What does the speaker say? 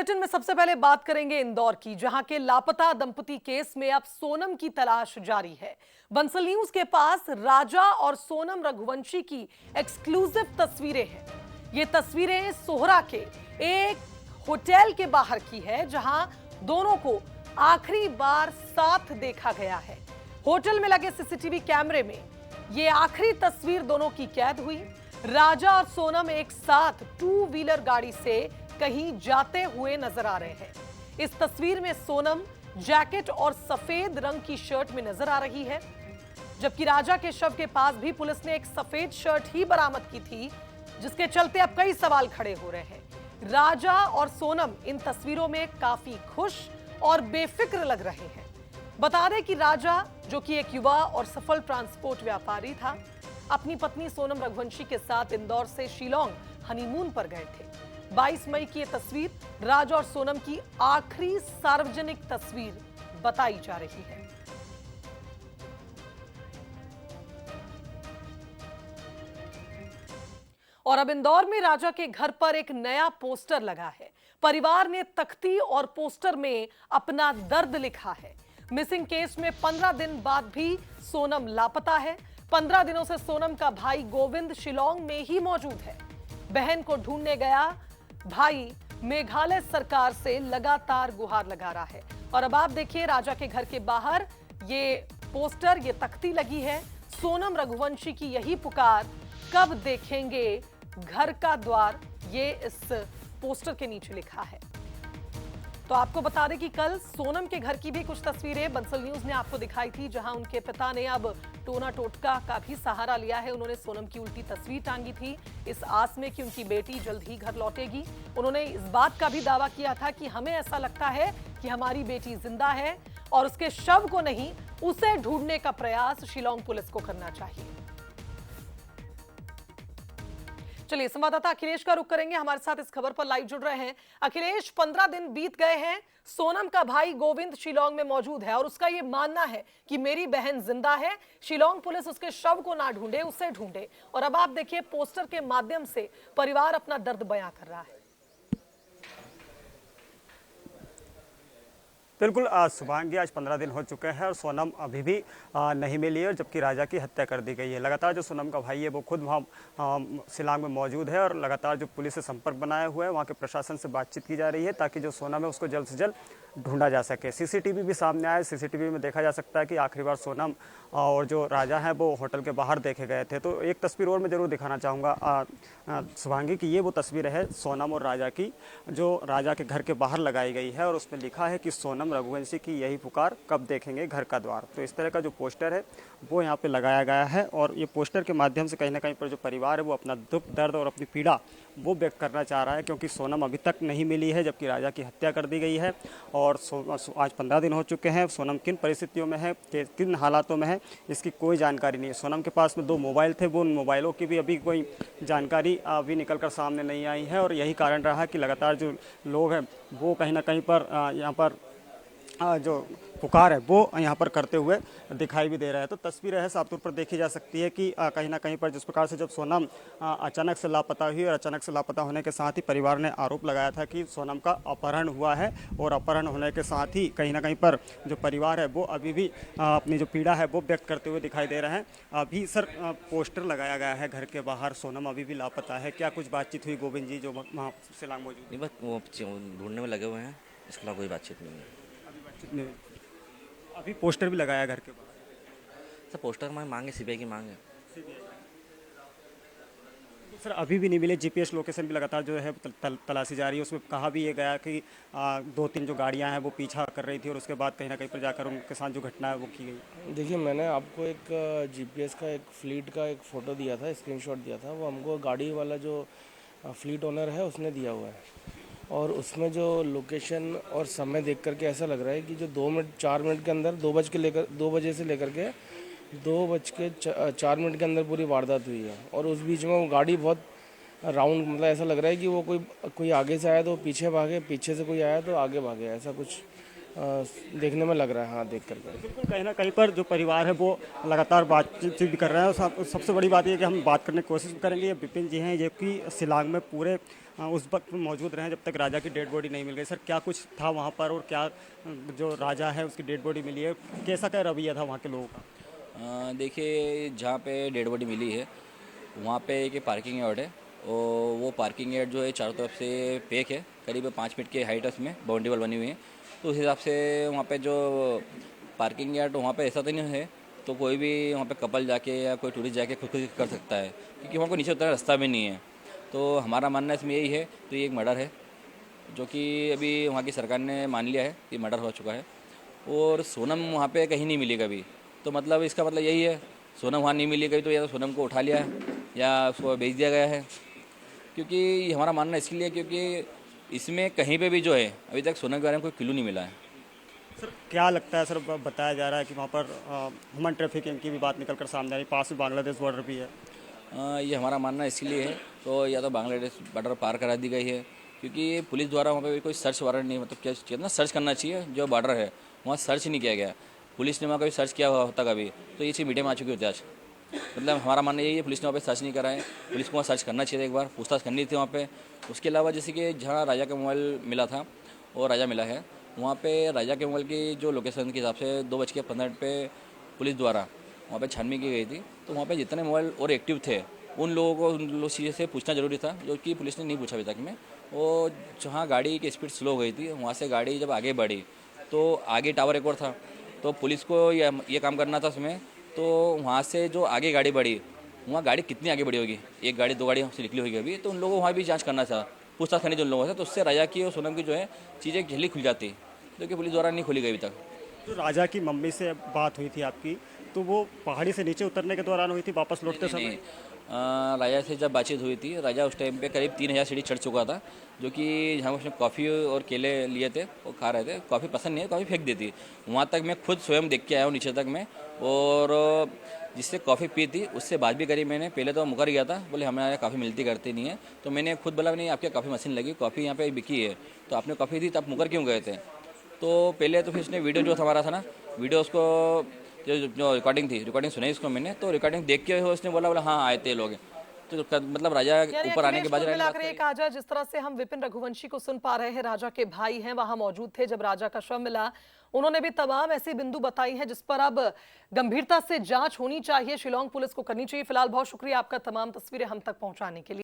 Bulletin में सबसे पहले बात करेंगे इंदौर की, जहां के लापता दंपति केस में अब सोनम की तलाश जारी है। बंसल न्यूज के पास राजा और सोनम रघुवंशी की एक्सक्लूसिव तस्वीरें हैं। ये तस्वीरें सोहरा के एक होटल के बाहर की है, जहां दोनों को आखिरी बार साथ देखा गया है। होटल में लगे सीसीटीवी कैमरे में ये आखिरी तस्वीर दोनों की कैद हुई। राजा और सोनम एक साथ 2 व्हीलर गाड़ी से कहीं जाते हुए नजर आ रहे हैं। इस तस्वीर में सोनम जैकेट और सफेद रंग की शर्ट में नजर आ रही है, जबकि राजा के शव के पास भी पुलिस ने एक सफेद शर्ट ही बरामद की थी, जिसके चलते अब कई सवाल खड़े हो रहे हैं। राजा और सोनम इन तस्वीरों में काफी खुश और बेफिक्र लग रहे हैं। बता दें कि राजा, जो कि एक युवा और सफल ट्रांसपोर्ट व्यापारी था, अपनी पत्नी सोनम रघुवंशी के साथ इंदौर से शिलोंग हनीमून पर गए थे। 22 मई की ये तस्वीर राजा और सोनम की आखिरी सार्वजनिक तस्वीर बताई जा रही है। और अब इंदौर में राजा के घर पर एक नया पोस्टर लगा है। परिवार ने तख्ती और पोस्टर में अपना दर्द लिखा है। मिसिंग केस में 15 दिन बाद भी सोनम लापता है। 15 दिनों से सोनम का भाई गोविंद शिलोंग में ही मौजूद है। बहन को ढूंढने गया भाई मेघालय सरकार से लगातार गुहार लगा रहा है। और अब आप देखिए, राजा के घर के बाहर ये पोस्टर, ये तख्ती लगी है। सोनम रघुवंशी की यही पुकार, कब देखेंगे घर का द्वार, ये इस पोस्टर के नीचे लिखा है। तो आपको बता दें कि कल सोनम के घर की भी कुछ तस्वीरें बंसल न्यूज ने आपको दिखाई थी, जहां उनके पिता ने अब टोना टोटका का भी सहारा लिया है। उन्होंने सोनम की उल्टी तस्वीर टांगी थी, इस आस में कि उनकी बेटी जल्द ही घर लौटेगी। उन्होंने इस बात का भी दावा किया था कि हमें ऐसा लगता है कि हमारी बेटी जिंदा है और उसके शव को नहीं, उसे ढूंढने का प्रयास शिलोंग पुलिस को करना चाहिए। चलिए, संवाददाता अखिलेश का रुख करेंगे, हमारे साथ इस खबर पर लाइव जुड़ रहे हैं। अखिलेश, 15 दिन बीत गए हैं, सोनम का भाई गोविंद शिलोंग में मौजूद है और उसका यह मानना है कि मेरी बहन जिंदा है, शिलोंग पुलिस उसके शव को ना ढूंढे, उसे ढूंढे। और अब आप देखिए, पोस्टर के माध्यम से परिवार अपना दर्द बयां कर रहा है। बिल्कुल शुभांगी, आज 15 दिन हो चुके हैं और सोनम अभी भी नहीं मिली है, जबकि राजा की हत्या कर दी गई है। लगातार जो सोनम का भाई है वो खुद वहाँ शिलांग में मौजूद है और लगातार जो पुलिस से संपर्क बनाया हुआ है, वहाँ के प्रशासन से बातचीत की जा रही है ताकि जो सोनम है उसको जल्द से जल्द ढूंढा जा सके। सीसीटीवी भी सामने आया, सीसीटीवी में देखा जा सकता है कि आखिरी बार सोनम और जो राजा हैं वो होटल के बाहर देखे गए थे। तो एक तस्वीर और मैं ज़रूर दिखाना चाहूँगा शुभांगी कि ये वो तस्वीर है सोनम और राजा की, जो राजा के घर के बाहर लगाई गई है और उसमें लिखा है कि सोनम रघुवंशी की यही पुकार, कब देखेंगे घर का द्वार। तो इस तरह का जो पोस्टर है वो यहाँ पे लगाया गया है और ये पोस्टर के माध्यम से कहीं ना कहीं पर जो परिवार है वो अपना दुख, दर्द और अपनी पीड़ा वो व्यक्त करना चाह रहा है, क्योंकि सोनम अभी तक नहीं मिली है, जबकि राजा की हत्या कर दी गई है। और आज 15 दिन हो चुके हैं। सोनम किन परिस्थितियों में है, किन हालातों में है, इसकी कोई जानकारी नहीं है। सोनम के पास में 2 मोबाइल थे, वो उन मोबाइलों की भी अभी कोई जानकारी अभी निकल कर सामने नहीं आई है। और यही कारण रहा कि लगातार जो लोग हैं वो कहीं ना कहीं पर यहाँ पर जो पुकार है वो यहाँ पर करते हुए दिखाई भी दे रहा है। तो तस्वीरें है साफ तौर पर देखी जा सकती है कि कहीं ना कहीं पर जिस प्रकार से जब सोनम अचानक से लापता हुई और अचानक से लापता होने के साथ ही परिवार ने आरोप लगाया था कि सोनम का अपहरण हुआ है, और अपहरण होने के साथ ही कहीं ना कहीं पर जो परिवार है वो अभी भी अपनी जो पीड़ा है वो व्यक्त करते हुए दिखाई दे रहे हैं। अभी सर पोस्टर लगाया गया है घर के बाहर, सोनम अभी भी लापता है, क्या कुछ बातचीत हुई गोविंद जी जो वहाँ शिलांग मौजूद? नहीं, बस वो ढूंढने में लगे हुए हैं, इसके अलावा कोई बातचीत नहीं है। अभी पोस्टर भी लगाया घर के बाहर। सर पोस्टर में मांगे सीबीआई की मांग है। सर अभी भी नहीं मिले, जीपीएस लोकेशन भी लगातार जो है तलाशी जा रही है। उसमें कहा भी ये गया कि 2-3 जो गाड़ियां हैं वो पीछा कर रही थी और उसके बाद कहीं ना कहीं पर जाकर उनके साथ जो घटना है वो की गई। देखिए, मैंने आपको एक जीपीएस का, एक फ्लीट का एक फ़ोटो दिया था, स्क्रीनशॉट दिया था। वो हमको गाड़ी वाला जो फ्लीट ओनर है उसने दिया हुआ है, और उसमें जो लोकेशन और समय देख करके ऐसा लग रहा है कि जो 2-4 मिनट के अंदर 2 बजे से लेकर के 2:04 के अंदर पूरी वारदात हुई है। और उस बीच में वो गाड़ी बहुत राउंड, मतलब ऐसा लग रहा है कि वो कोई आगे से आया तो पीछे भागे, पीछे से कोई आया तो आगे भागे, ऐसा कुछ देखने में लग रहा है, हाँ देख करके। बिल्कुल, कहीं ना कहीं पर जो परिवार है वो लगातार बातचीत भी कर रहे हैं और सबसे बड़ी बात ये है कि हम बात करने की कोशिश भी करेंगे। ये विपिन जी हैं, ये कि शिलांग में पूरे उस वक्त मौजूद रहे जब तक राजा की डेड बॉडी नहीं मिल गई। सर, क्या कुछ था वहाँ पर और क्या जो राजा है उसकी डेड बॉडी मिली है, कैसा क्या रवैया था वहाँ के लोगों का? देखिए, जहाँ पे डेड बॉडी मिली है वहाँ पे एक पार्किंग यार्ड है और वो पार्किंग यार्ड जो है चारों तरफ से पैक है, करीब 5 फीट के हाइट है, उसमें बाउंड्री वॉल बनी हुई है। तो उस हिसाब से वहाँ पे जो पार्किंग यार्ड वहाँ पे ऐसा तो नहीं है तो कोई भी वहाँ पे कपल जाके या कोई टूरिस्ट जाके खुद कर सकता है, क्योंकि वहाँ को नीचे उतरने का रास्ता भी नहीं है। तो हमारा मानना इसमें यही है, तो ये एक मर्डर है जो कि अभी वहाँ की सरकार ने मान लिया है कि मर्डर हो चुका है। और सोनम वहाँ पे कहीं नहीं मिली कभी, तो मतलब इसका मतलब यही है सोनम वहाँ नहीं मिली कभी, तो या तो सोनम को उठा लिया है या उसको बेच दिया गया है। क्योंकि ये हमारा मानना इसलिए क्योंकि इसमें कहीं पे भी जो है अभी तक सोनम के बारे में कोई क्लू नहीं मिला है। सर, क्या लगता है? सर, बताया जा रहा है कि वहाँ पर ह्यूमन ट्रैफिकिंग की भी बात निकल कर सामने आ रही, पास में बांग्लादेश बॉर्डर भी है। ये हमारा मानना इसलिए है तो या तो बांग्लादेश बॉर्डर पार करा दी गई है, क्योंकि पुलिस द्वारा वहाँ पे कोई सर्च वारंट नहीं, मतलब क्या चाहिए ना, सर्च करना चाहिए जो बॉर्डर है वहाँ सर्च नहीं किया गया। पुलिस ने वहाँ कभी सर्च किया होता कभी तो ये चीज़ मीडिया में आ चुकी होती आज। मतलब हमारा मानना यही है, पुलिस ने वहाँ पे सर्च नहीं करा है, पुलिस को वहाँ सर्च करना चाहिए, एक बार पूछताछ करनी थी वहाँ पे। उसके अलावा जैसे कि जहाँ राजा का मोबाइल मिला था और राजा मिला है वहाँ पे राजा के मोबाइल की जो लोकेशन के हिसाब से 2:15 पे पुलिस द्वारा वहाँ पे छानबीन की गई थी। तो वहाँ पे जितने मोबाइल और एक्टिव थे उन लोगों को उन लोग चीज़ें से पूछना जरूरी था, जो कि पुलिस ने नहीं पूछा अभी तक में। और जहाँ गाड़ी की स्पीड स्लो गई थी वहाँ से गाड़ी जब आगे बढ़ी तो आगे टावर एक और था, तो पुलिस को ये काम करना था उसमें। तो वहाँ से जो आगे गाड़ी बढ़ी वहाँ गाड़ी कितनी आगे बढ़ी होगी, एक गाड़ी 2 गाड़ी हमसे निकली होगी अभी, तो उन लोगों को वहाँ भी जांच करना था, पूछताछ करनी थी उन लोगों से। तो उससे राजा की और सोनम की जो है चीज़ें जल्दी खुल जाती, जो कि पुलिस द्वारा नहीं खोली गई अभी तक। जो राजा की मम्मी से बात हुई थी आपकी, तो वो पहाड़ी से नीचे उतरने के दौरान हुई थी, वापस लौटते नहीं, समय? राजा से जब बातचीत हुई थी, राजा उस टाइम पे करीब 3000 सीढ़ी चढ़ चुका था, जो कि जहाँ उसने कॉफ़ी और केले लिए थे वो खा रहे थे। कॉफ़ी पसंद नहीं है, कॉफ़ी फेंक देती। वहाँ तक मैं खुद स्वयं देख के आया हूँ नीचे तक मैं, और जिससे कॉफ़ी पी थी उससे बात भी करी मैंने। पहले तो मुकर गया था, बोले हमारे यहाँ कॉफ़ी मिलती करती नहीं है। तो मैंने खुद बोला नहीं, आपके कॉफ़ी मशीन लगी, कॉफ़ी यहाँ पे बिकी है, तो आपने कॉफ़ी दी तो आप मुकर क्यों गए थे? तो पहले तो फिर उसने वीडियो जो हमारा था ना, वीडियो उसको जो रिकॉर्डिंग थी, रिकॉर्डिंग सुनाई उसको मैंने, तो रिकॉर्डिंग देख के उसने बोला हाँ आए थे लोग। तो मतलब राजा यानी ऊपर आने के बाद अखिलेश, मिलाकर एक आजा, जिस तरह से हम विपिन रघुवंशी को सुन पा रहे हैं, राजा के भाई हैं, वहां मौजूद थे जब राजा का शव मिला। उन्होंने भी तमाम ऐसी बिंदु बताई हैं जिस पर अब गंभीरता से जांच होनी चाहिए, शिलांग पुलिस को करनी चाहिए। फिलहाल बहुत शुक्रिया आपका तमाम तस्वीरें हम तक पहुंचाने के लिए।